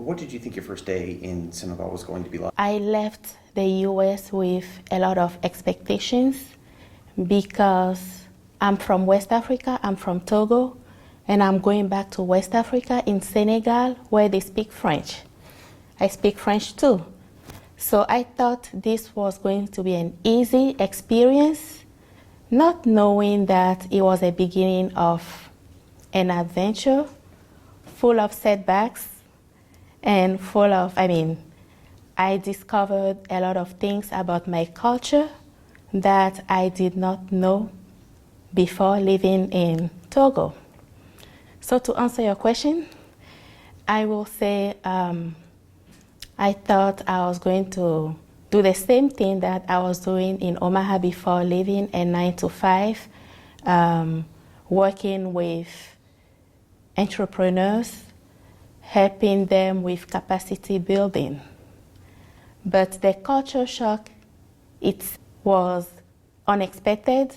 what did you think your first day in Senegal was going to be like? I left the US with a lot of expectations because I'm from West Africa, I'm from Togo, and I'm going back to West Africa in Senegal where they speak French. I speak French too. So I thought this was going to be an easy experience, not knowing that it was a beginning of an adventure full of setbacks and full of, I discovered a lot of things about my culture that I did not know before living in Togo. So to answer your question, I will say I thought I was going to do the same thing that I was doing in Omaha before, living a 9-to-5, working with entrepreneurs, helping them with capacity building. But the culture shock, it was unexpected,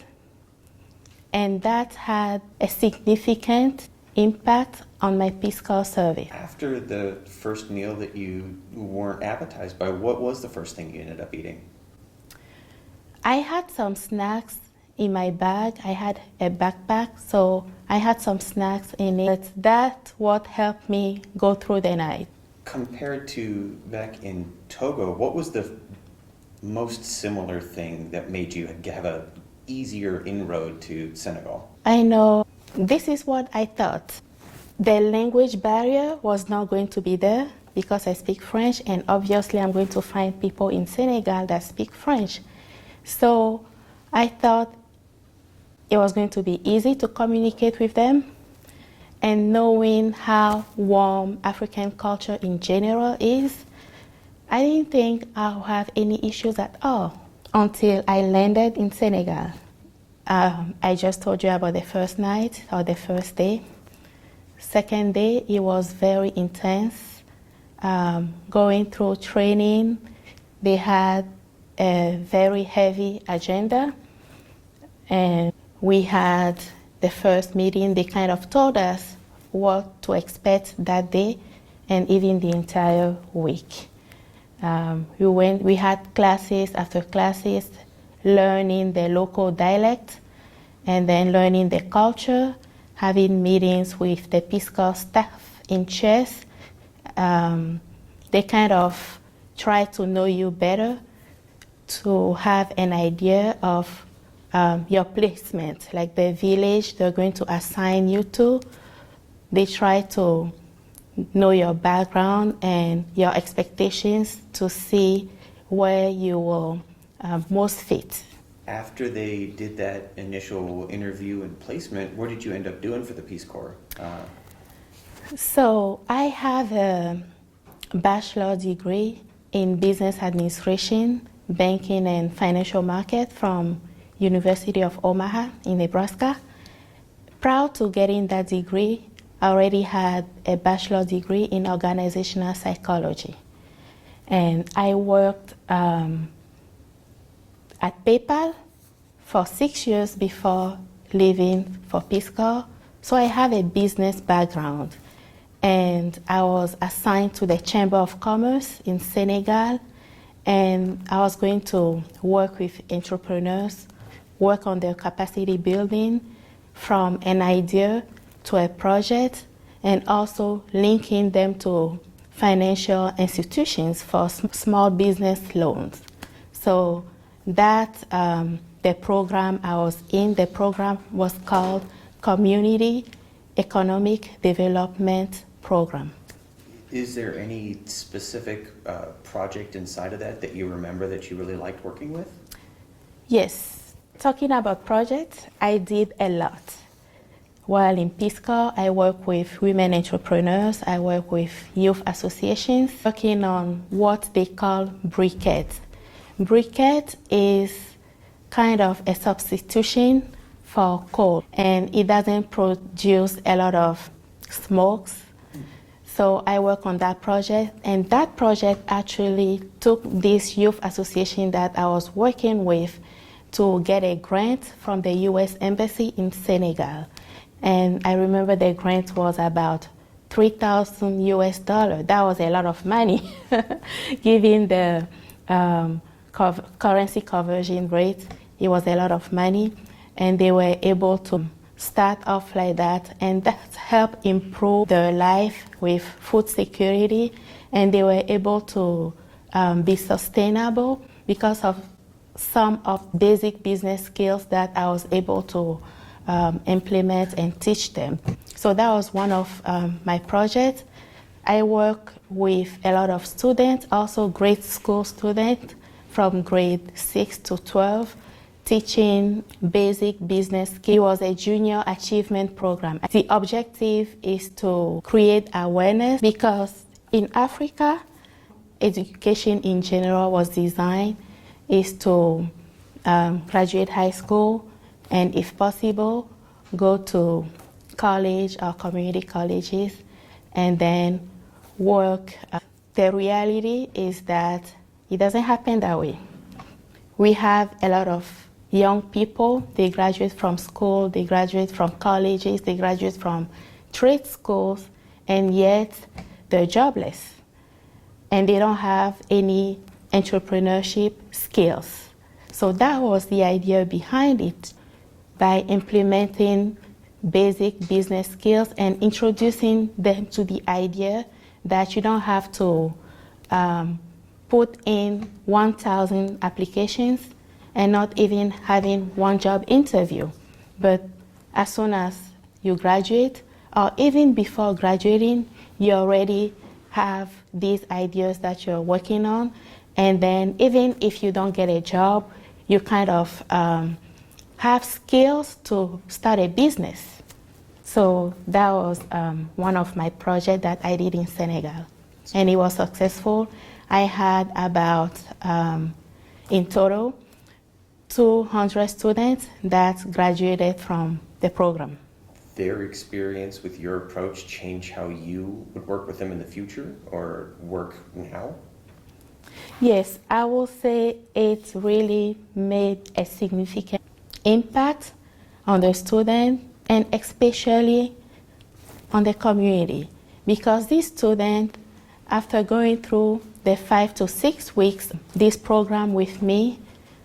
and that had a significant impact on my Peace Corps service. After the first meal that you weren't appetized by, what was the first thing you ended up eating? I had some snacks in my bag. I had a backpack, so I had some snacks in it. That's what helped me go through the night. Compared to back in Togo, what was the most similar thing that made you have an easier inroad to Senegal? I know this is what I thought. The language barrier was not going to be there because I speak French, and obviously I'm going to find people in Senegal that speak French. So I thought it was going to be easy to communicate with them, and knowing how warm African culture in general is, I didn't think I'll have any issues at all until I landed in Senegal. I just told you about the first night or the first day. Second day, it was very intense. Going through training, they had a very heavy agenda, and we had the first meeting. They kind of told us what to expect that day and even the entire week. We had classes after classes, learning the local dialect and then learning the culture, having meetings with the Peace Corps staff in chairs. They kind of try to know you better, to have an idea of your placement, like the village they're going to assign you to. They try to know your background and your expectations to see where you will most fit. After they did that initial interview and placement, what did you end up doing for the Peace Corps? So I have a bachelor degree in business administration, banking and financial market from University of Omaha in Nebraska. Prior to getting that degree, I already had a bachelor degree in organizational psychology. And I worked at PayPal for 6 years before leaving for Peace Corps. So I have a business background. And I was assigned to the Chamber of Commerce in Senegal. And I was going to work with entrepreneurs, work on their capacity building from an idea to a project, and also linking them to financial institutions for small business loans. So that the program I was in, the program was called Community Economic Development Program. Is there any specific project inside of that you remember that you really liked working with? Yes. Talking about projects, I did a lot. While in Peace Corps, I work with women entrepreneurs, I work with youth associations, working on what they call briquettes. Briquette is kind of a substitution for coal, and it doesn't produce a lot of smokes. So I work on that project, and that project actually took this youth association that I was working with to get a grant from the U.S. Embassy in Senegal. And I remember the grant was about $3,000 US. That was a lot of money, given the currency conversion rate. It was a lot of money, and they were able to start off like that, and that helped improve their life with food security, and they were able to be sustainable because of some of basic business skills that I was able to implement and teach them. So that was one of my projects. I work with a lot of students, also grade school students from grade 6 to 12, teaching basic business skills. It was a junior achievement program. The objective is to create awareness because in Africa, education in general was designed is to graduate high school and, if possible, go to college or community colleges and then work. The reality is that it doesn't happen that way. We have a lot of young people, they graduate from school, they graduate from colleges, they graduate from trade schools, and yet they're jobless. And they don't have any entrepreneurship skills. So that was the idea behind it. By implementing basic business skills and introducing them to the idea that you don't have to put in 1,000 applications and not even having one job interview. But as soon as you graduate, or even before graduating, you already have these ideas that you're working on. And then even if you don't get a job, you kind of have skills to start a business. So that was one of my projects that I did in Senegal. And it was successful. I had about, in total, 200 students that graduated from the program. Their experience with your approach change how you would work with them in the future or work now? Yes, I will say it really made a significant impact on the student and especially on the community, because these students, after going through the 5 to 6 weeks this program with me,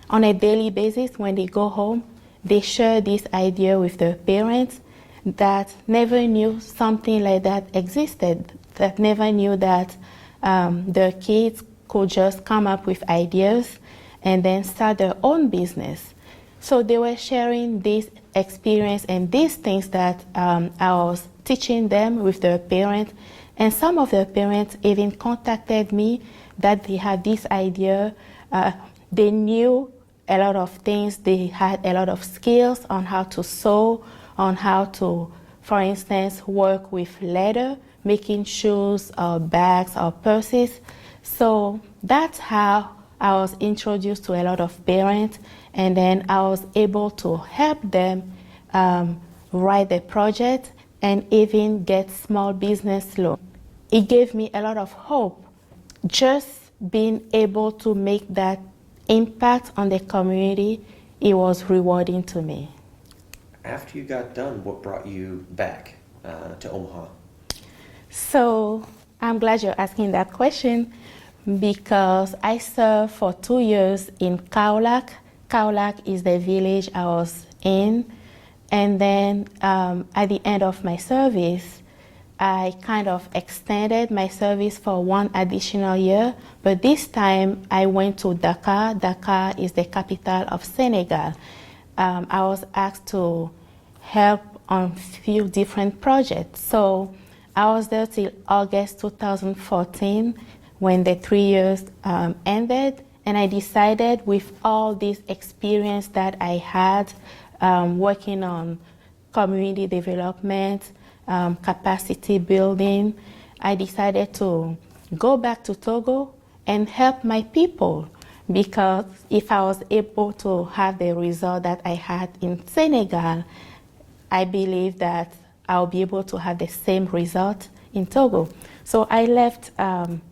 on a daily basis when they go home, they share this idea with their parents that never knew something like that existed, that never knew that their kids could just come up with ideas and then start their own business. So they were sharing this experience and these things that I was teaching them with their parents. And some of their parents even contacted me that they had this idea. They knew a lot of things. They had a lot of skills on how to sew, on how to, for instance, work with leather, making shoes or bags or purses. So that's how I was introduced to a lot of parents, and then I was able to help them write the project and even get small business loan. It gave me a lot of hope. Just being able to make that impact on the community, it was rewarding to me. After you got done, what brought you back to Omaha? So I'm glad you're asking that question because I served for 2 years in Kaolack. Kaolack is the village I was in. And then at the end of my service, I kind of extended my service for 1 additional year, but this time I went to Dakar. Dakar is the capital of Senegal. I was asked to help on a few different projects. So I was there till August 2014 when the 3 years ended, and I decided with all this experience that I had working on community development, capacity building, I decided to go back to Togo and help my people, because if I was able to have the result that I had in Senegal, I believe that I'll be able to have the same result in Togo. So I left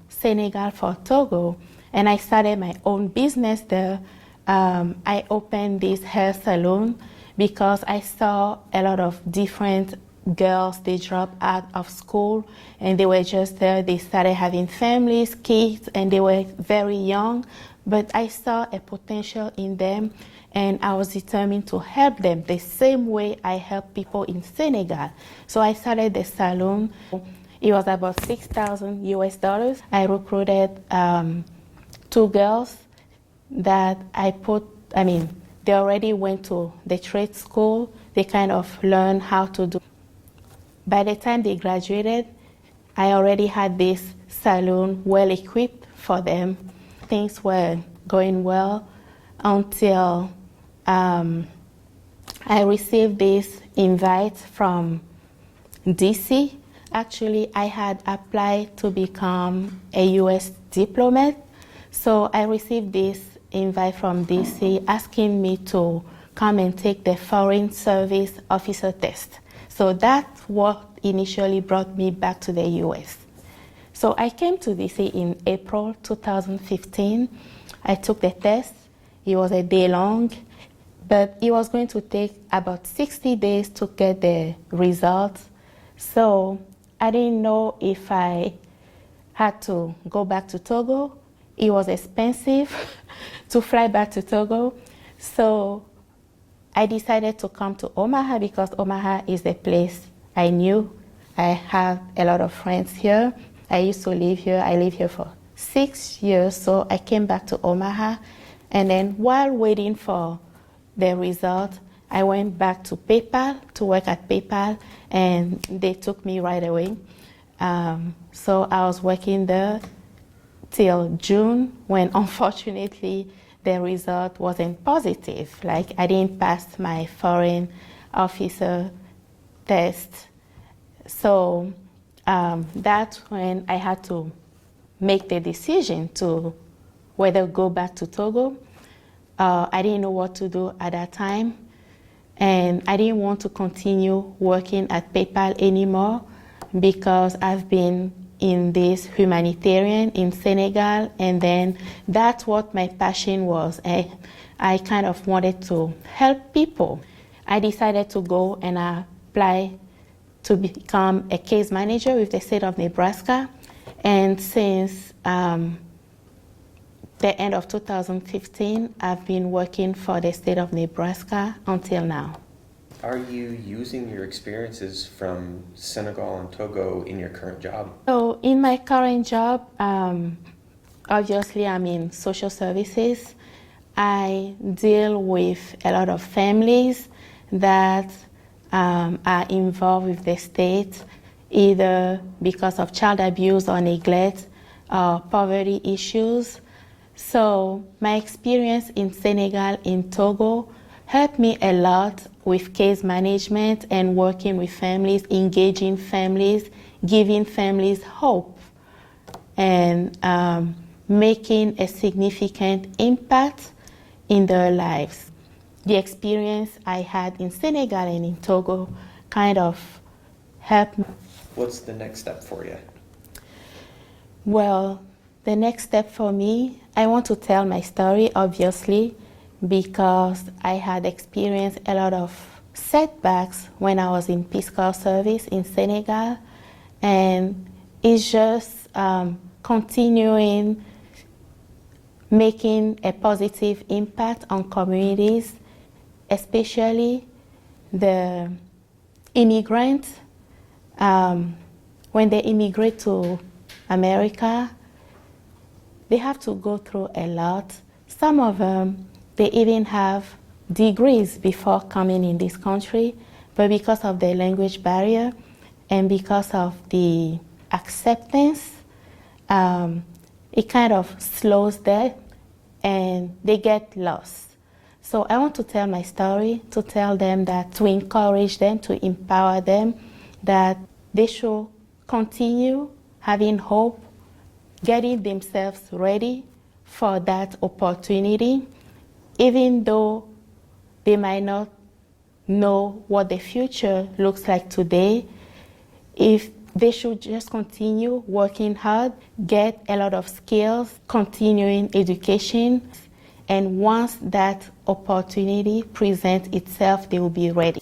Senegal for Togo and I started my own business there. I opened this hair salon because I saw a lot of different girls, they dropped out of school and they were just there. They started having families, kids, and they were very young. But I saw a potential in them, and I was determined to help them the same way I help people in Senegal. So I started the salon. It was about $6,000 US. I recruited 2 girls that they already went to the trade school. They kind of learned how to do. By the time they graduated, I already had this salon well equipped for them. Things were going well until I received this invite from DC. Actually, I had applied to become a US diplomat. So I received this invite from DC asking me to come and take the Foreign Service Officer test. So that's what initially brought me back to the US. So I came to DC in April 2015. I took the test. It was a day long, but it was going to take about 60 days to get the results. So I didn't know if I had to go back to Togo. It was expensive to fly back to Togo. So I decided to come to Omaha because Omaha is the place I knew. I have a lot of friends here. I used to live here. I lived here for 6 years, so I came back to Omaha. And then while waiting for the result, I went back to PayPal to work at PayPal, and they took me right away. So I was working there till June, when unfortunately the result wasn't positive. Like, I didn't pass my foreign officer test. So that's when I had to make the decision to whether go back to Togo. I didn't know what to do at that time, and I didn't want to continue working at PayPal anymore because I've been in this humanitarian in Senegal, and then that's what my passion was. I kind of wanted to help people. I decided to go and apply to become a case manager with the state of Nebraska. And since the end of 2015, I've been working for the state of Nebraska until now. Are you using your experiences from Senegal and Togo in your current job? So in my current job, obviously I'm in social services. I deal with a lot of families that are involved with the state, either because of child abuse or neglect or poverty issues. So my experience in Senegal, in Togo, helped me a lot with case management and working with families, engaging families, giving families hope, and making a significant impact in their lives. The experience I had in Senegal and in Togo kind of helped me. What's the next step for you? Well, the next step for me, I want to tell my story, obviously, because I had experienced a lot of setbacks when I was in Peace Corps service in Senegal, and it's just continuing making a positive impact on communities, especially the immigrants. When they immigrate to America, they have to go through a lot. Some of them, they even have degrees before coming in this country, but because of the language barrier and because of the acceptance, it kind of slows them and they get lost. So I want to tell my story, to tell them that, to encourage them, to empower them, that they should continue having hope, getting themselves ready for that opportunity, even though they might not know what the future looks like today. If they should just continue working hard, get a lot of skills, continuing education, and once that opportunity presents itself, they will be ready.